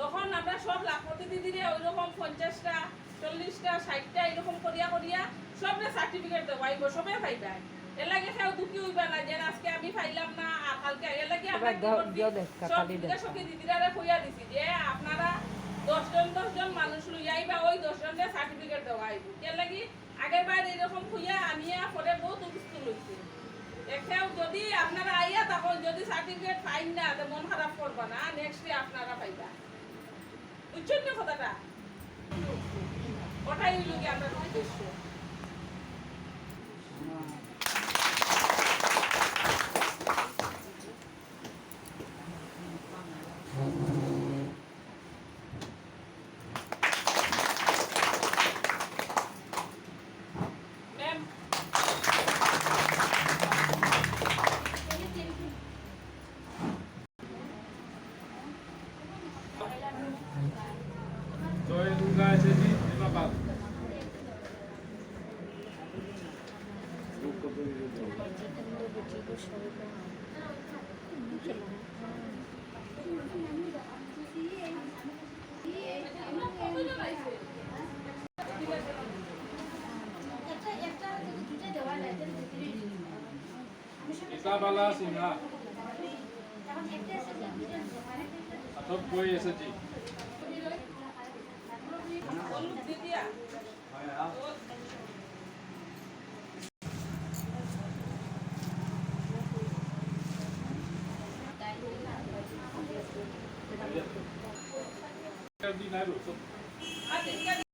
তখন আমরা সব লাখপতি দিদিরে ওইরকম 50টা 40টা 60টা এরকম করিয়া করিয়া সবরে সার্টিফিকেট দেওয়াইব, সবে পাইবা। এর লাগে কেউ দুঃখী হইবা না যে আজকে আমি পাইলাম না আর কালকে। এর লাগে আমরা সব বিদেশকে দিদিরারে কইয়া দিছি যে আপনারা 10 জন মানুষ লইয়া আইবা, ওই 10 জনের সার্টিফিকেট দেওয়াইব। এর লাগে আগের বার এরকম কইয়া আনিয়া পরে বহুত উৎসুক হইছে। এখানেও যদি আপনারা আইয়া তখন যদি সার্টিফিকেট পাইন না তো মন খারাপ করবা না, নেক্সট ডে আপনারা পাইবা। বুঝছেন না কথাটা? ওটাই হইল কি আমরা উদ্দেশ্য। Jai Durga আছে জি জিন্দাবাদ। ইসাবালা সিনহা সব কই এসেছি। দিদিয়া Di nairo